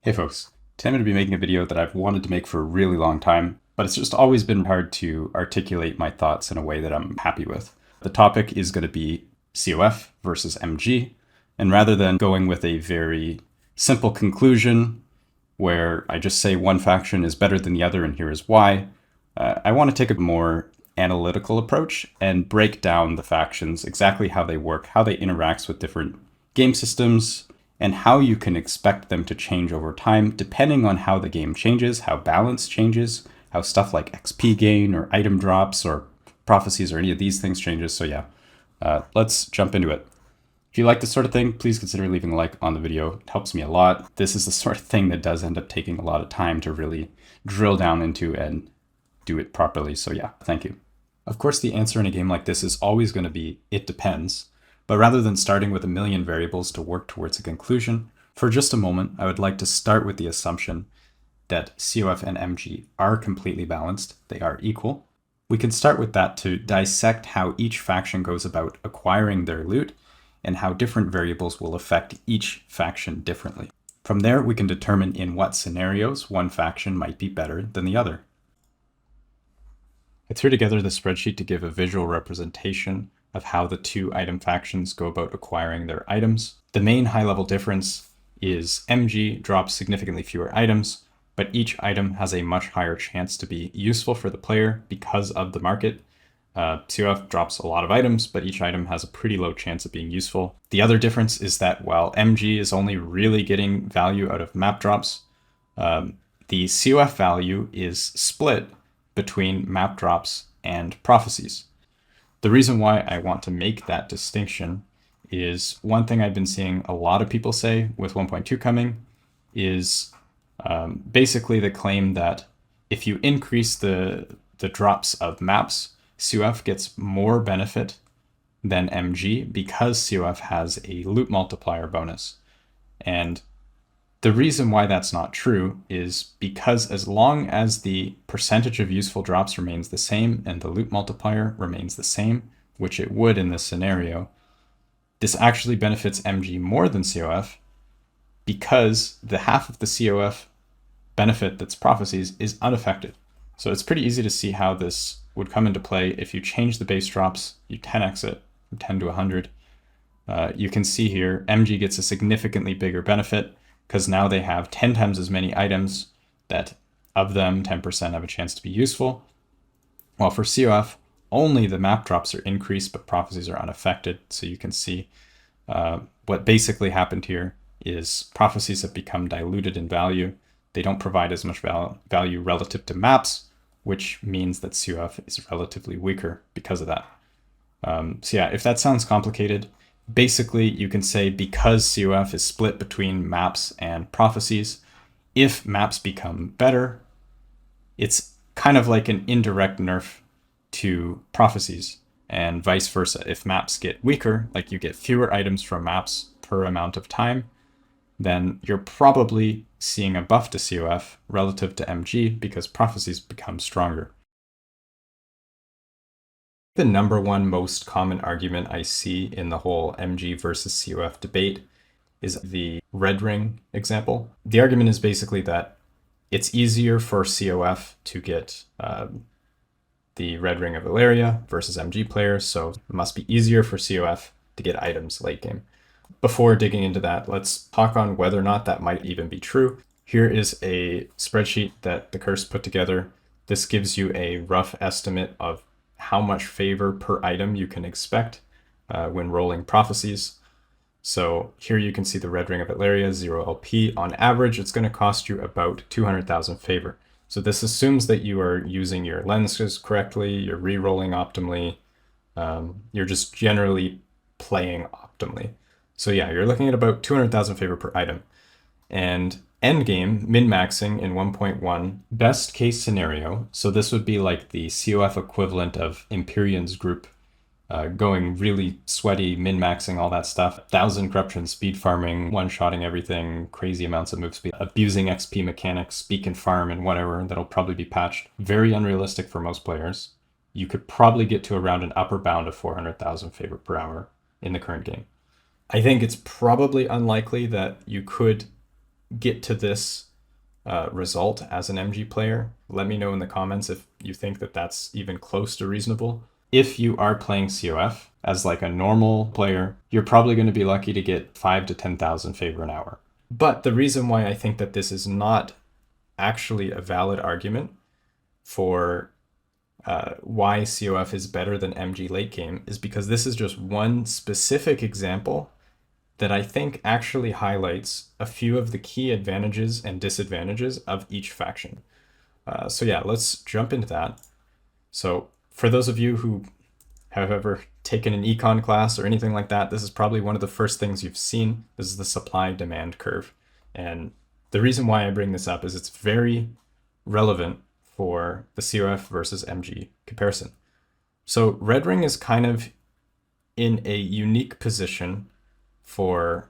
Hey folks, today I'm going to be making a video that I've wanted to make for a really long time, but it's just always been hard to articulate my thoughts in a way that I'm happy with. The topic is going to be COF versus MG, and rather than going with a very simple conclusion where I just say one faction is better than the other and here is why, I want to take a more analytical approach and break down the factions, exactly how they work, how they interact with different game systems, and how you can expect them to change over time depending on how the game changes, how balance changes, how stuff like XP gain or item drops or prophecies or any of these things changes. So yeah, let's jump into it. If you like this sort of thing, please consider leaving a like on the video. It helps me a lot. This is the sort of thing that does end up taking a lot of time to really drill down into and do it properly. So yeah, thank you. Of course, the answer in a game like this is always going to be, it depends. But rather than starting with a million variables to work towards a conclusion, for just a moment, I would like to start with the assumption that COF and MG are completely balanced, they are equal. We can start with that to dissect how each faction goes about acquiring their loot and how different variables will affect each faction differently. From there, we can determine in what scenarios one faction might be better than the other. I threw together the spreadsheet to give a visual representation of how the two item factions go about acquiring their items. The main high-level difference is MG drops significantly fewer items, but each item has a much higher chance to be useful for the player because of the market. COF drops a lot of items, but each item has a pretty low chance of being useful. The other difference is that while MG is only really getting value out of map drops, the COF value is split between map drops and prophecies. The reason why I want to make that distinction is one thing I've been seeing a lot of people say with 1.2 coming is basically the claim that if you increase the drops of maps, COF gets more benefit than MG because COF has a loot multiplier bonus. And the reason why that's not true is because as long as the percentage of useful drops remains the same and the loot multiplier remains the same, which it would in this scenario, this actually benefits MG more than COF because the half of the COF benefit that's prophecies is unaffected. So it's pretty easy to see how this would come into play if you change the base drops, you 10x it from 10 to 100. You can see here MG gets a significantly bigger benefit because now they have 10 times as many items that of them 10% have a chance to be useful. While for COF, only the map drops are increased, but prophecies are unaffected. So you can see what basically happened here is prophecies have become diluted in value. They don't provide as much value relative to maps, which means that COF is relatively weaker because of that. So yeah, if that sounds complicated, basically, you can say because COF is split between maps and prophecies, if maps become better, it's kind of like an indirect nerf to prophecies, and vice versa. If maps get weaker, like you get fewer items from maps per amount of time, then you're probably seeing a buff to COF relative to MG because prophecies become stronger. The number one most common argument I see in the whole MG versus COF debate is the red ring example. The argument is basically that it's easier for COF to get the red ring of Valeria versus MG players, so it must be easier for COF to get items late game. Before digging into that, let's talk on whether or not that might even be true. Here is a spreadsheet that the Curse put together. This gives you a rough estimate of how much favor per item you can expect when rolling prophecies. So here you can see the red ring of Atlaria, 0 LP. On average, it's going to cost you about 200,000 favor. So this assumes that you are using your lenses correctly, you're re-rolling optimally, you're just generally playing optimally. So yeah, you're looking at about 200,000 favor per item. And endgame, min-maxing in 1.1, best case scenario, so this would be like the COF equivalent of Empyrean's group, going really sweaty, min-maxing, all that stuff, 1,000 corruption, speed farming, one-shotting everything, crazy amounts of move speed, abusing XP mechanics, speak and farm and whatever, that'll probably be patched. Very unrealistic for most players. You could probably get to around an upper bound of 400,000 favor per hour in the current game. I think it's probably unlikely that you could get to this result as an MG player. Let me know in the comments if you think that that's even close to reasonable. If you are playing COF as like a normal player, you're probably going to be lucky to get 5 to 10,000 favor an hour. But the reason why I think that this is not actually a valid argument for why COF is better than MG late game is because this is just one specific example that I think actually highlights a few of the key advantages and disadvantages of each faction. So yeah, let's jump into that. So for those of you who have ever taken an econ class or anything like that, this is probably one of the first things you've seen. This is the supply-demand curve. And the reason why I bring this up is it's very relevant for the COF versus MG comparison. So Red Ring is kind of in a unique position for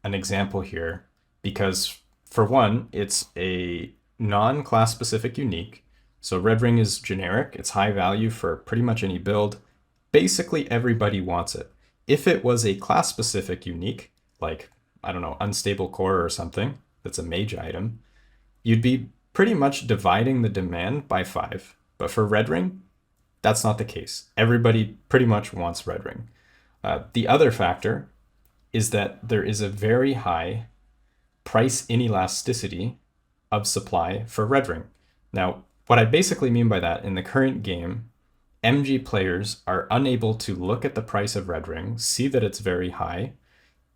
an example here because, for one, it's a non-class specific unique. So Red Ring is generic, it's high value for pretty much any build. Basically everybody wants it. If it was a class specific unique, like, I don't know, Unstable Core or something, that's a mage item, you'd be pretty much dividing the demand by 5. But for Red Ring, that's not the case. Everybody pretty much wants Red Ring. The other factor is that there is a very high price inelasticity of supply for Red Ring. Now, what I basically mean by that, in the current game, MG players are unable to look at the price of Red Ring, see that it's very high,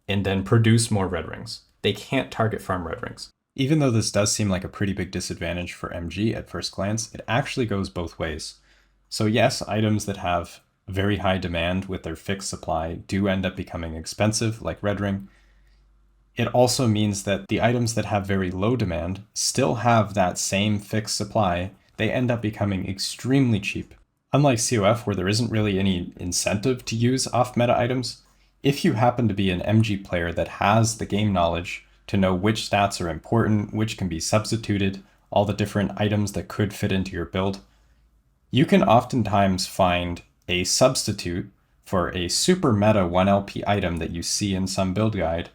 and then produce more Red Rings. They can't target farm Red Rings. Even though this does seem like a pretty big disadvantage for MG at first glance, it actually goes both ways. So yes, items that have very high demand with their fixed supply do end up becoming expensive, like Red Ring. It also means that the items that have very low demand still have that same fixed supply. They end up becoming extremely cheap. Unlike COF, where there isn't really any incentive to use off-meta items, if you happen to be an MG player that has the game knowledge to know which stats are important, which can be substituted, all the different items that could fit into your build, you can oftentimes find a substitute for a super meta 1LP item that you see in some build guide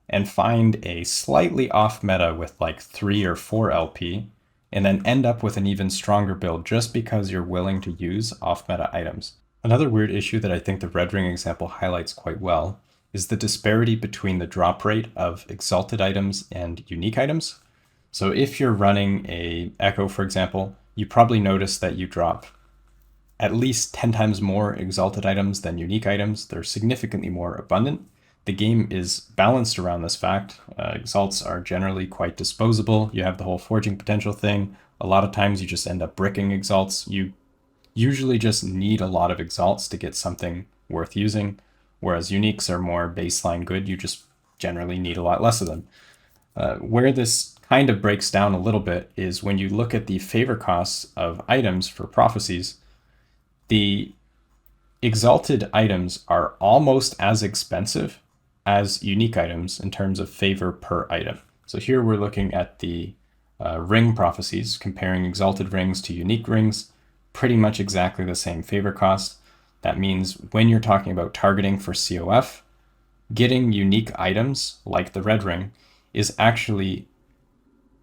and find a slightly off meta with like 3 or 4 LP and then end up with an even stronger build just because you're willing to use off meta items. Another weird issue that I think the Red Ring example highlights quite well is the disparity between the drop rate of exalted items and unique items. So if you're running a Echo, for example, you probably notice that you drop at least 10 times more exalted items than unique items. They're significantly more abundant. The game is balanced around this fact. Exalts are generally quite disposable. You have the whole forging potential thing. A lot of times you just end up bricking exalts. You usually just need a lot of exalts to get something worth using, whereas uniques are more baseline good. You just generally need a lot less of them. Where this kind of breaks down a little bit is when you look at the favor costs of items for prophecies. The exalted items are almost as expensive as unique items in terms of favor per item. So here we're looking at the ring prophecies, comparing exalted rings to unique rings, pretty much exactly the same favor cost. That means when you're talking about targeting for COF, getting unique items like the red ring is actually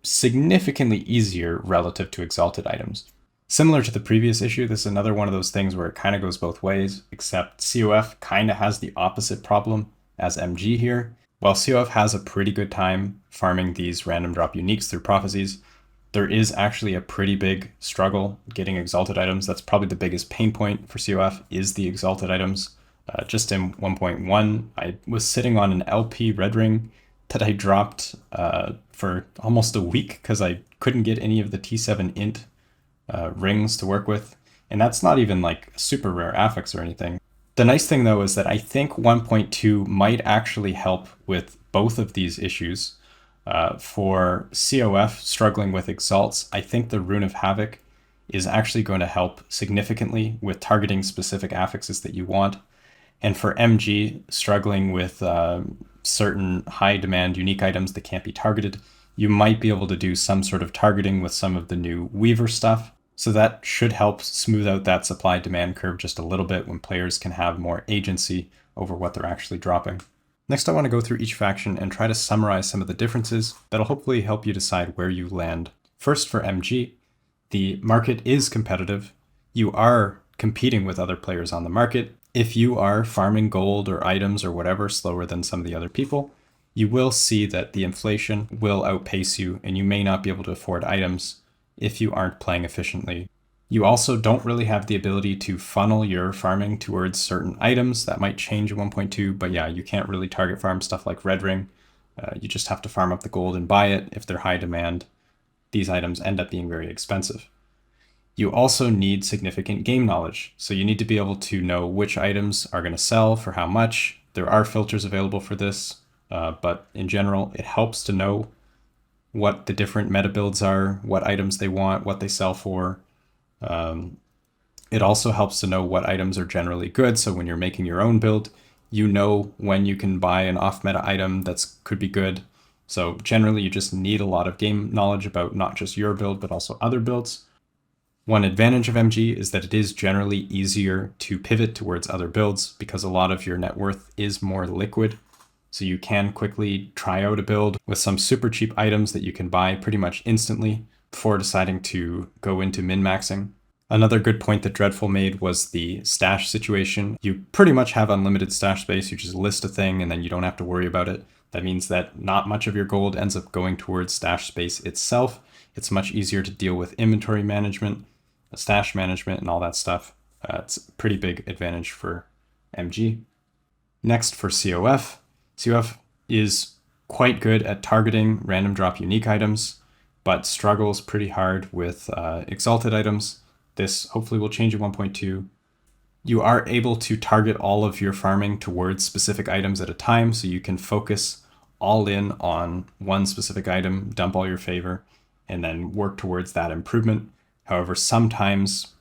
significantly easier relative to exalted items. Similar to the previous issue, this is another one of those things where it kind of goes both ways, except COF kind of has the opposite problem as MG here. While COF has a pretty good time farming these random drop uniques through prophecies, there is actually a pretty big struggle getting exalted items. That's probably the biggest pain point for COF is the exalted items. Just in 1.1, I was sitting on an LP red ring that I dropped for almost a week because I couldn't get any of the T7 int rings to work with. And that's not even like a super rare affix or anything. The nice thing though is that I think 1.2 might actually help with both of these issues. For COF struggling with exalts, I think the Rune of Havoc is actually going to help significantly with targeting specific affixes that you want. And for MG struggling with certain high demand unique items that can't be targeted, you might be able to do some sort of targeting with some of the new Weaver stuff. So that should help smooth out that supply demand curve just a little bit when players can have more agency over what they're actually dropping. Next, I want to go through each faction and try to summarize some of the differences that'll hopefully help you decide where you land. First, for MG, the market is competitive. You are competing with other players on the market. If you are farming gold or items or whatever slower than some of the other people, you will see that the inflation will outpace you and you may not be able to afford items if you aren't playing efficiently. You also don't really have the ability to funnel your farming towards certain items. That might change in 1.2, but yeah, you can't really target farm stuff like Red Ring. You just have to farm up the gold and buy it. If they're high demand, these items end up being very expensive. You also need significant game knowledge. So you need to be able to know which items are going to sell for how much. There are filters available for this, but in general, it helps to know what the different meta builds are, what items they want, what they sell for. It also helps to know what items are generally good. So when you're making your own build, you know when you can buy an off-meta item that could be good. So generally, you just need a lot of game knowledge about not just your build, but also other builds. One advantage of MG is that it is generally easier to pivot towards other builds because a lot of your net worth is more liquid. So you can quickly try out a build with some super cheap items that you can buy pretty much instantly before deciding to go into min-maxing. Another good point that Dreadful made was the stash situation. You pretty much have unlimited stash space. You just list a thing and then you don't have to worry about it. That means that not much of your gold ends up going towards stash space itself. It's much easier to deal with inventory management, stash management, and all that stuff. It's a pretty big advantage for MG. Next, for COF. COF is quite good at targeting random drop unique items, but struggles pretty hard with exalted items. This hopefully will change in 1.2. You are able to target all of your farming towards specific items at a time, so you can focus all in on one specific item, dump all your favor, and then work towards that improvement. However, sometimes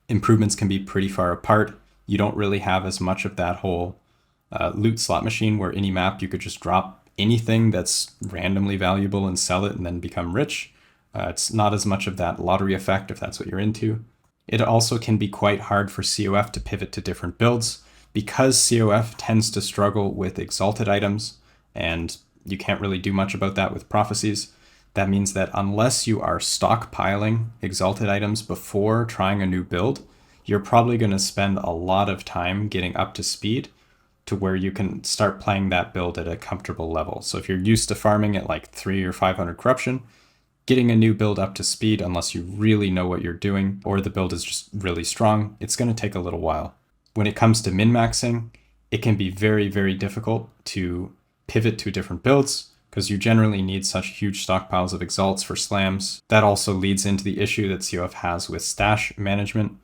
improvements can be pretty far apart. You don't really have as much of that whole loot slot machine where any map you could just drop anything that's randomly valuable and sell it and then become rich. It's not as much of that lottery effect if that's what you're into. It also can be quite hard for COF to pivot to different builds because COF tends to struggle with exalted items and you can't really do much about that with prophecies. That means that unless you are stockpiling exalted items before trying a new build, you're probably going to spend a lot of time getting up to speed to where you can start playing that build at a comfortable level. So if you're used to farming at like 300 or 500 corruption, getting a new build up to speed, unless you really know what you're doing or the build is just really strong, it's going to take a little while. When it comes to min-maxing, it can be very, very difficult to pivot to different builds because you generally need such huge stockpiles of exalts for slams. That also leads into the issue that COF has with stash management.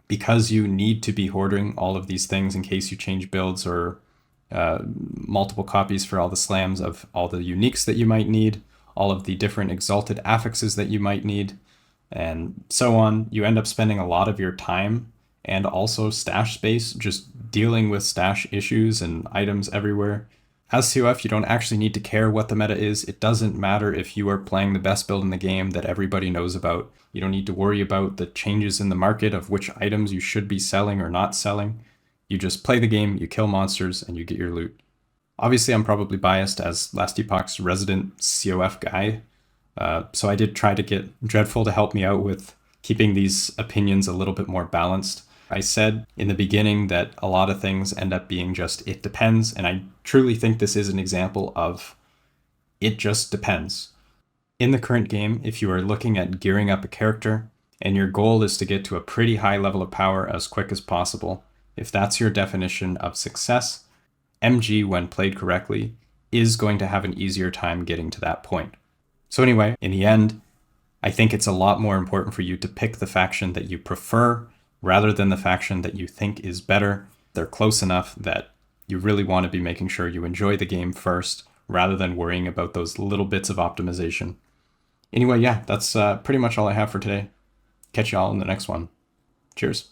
Because you need to be hoarding all of these things in case you change builds or multiple copies for all the slams of all the uniques that you might need, all of the different exalted affixes that you might need, and so on. You end up spending a lot of your time and also stash space just dealing with stash issues and items everywhere. As COF, you don't actually need to care what the meta is. It doesn't matter if you are playing the best build in the game that everybody knows about. You don't need to worry about the changes in the market of which items you should be selling or not selling. You just play the game, you kill monsters, and you get your loot. Obviously, I'm probably biased as Last Epoch's resident COF guy, so I did try to get Dreadful to help me out with keeping these opinions a little bit more balanced. I said in the beginning that a lot of things end up being just it depends, and I truly think this is an example of it just depends. In the current game, if you are looking at gearing up a character and your goal is to get to a pretty high level of power as quick as possible, if that's your definition of success, MG, when played correctly, is going to have an easier time getting to that point. So anyway, in the end, I think it's a lot more important for you to pick the faction that you prefer rather than the faction that you think is better. They're close enough that you really want to be making sure you enjoy the game first rather than worrying about those little bits of optimization. Anyway, yeah, that's pretty much all I have for today. Catch y'all in the next one. Cheers.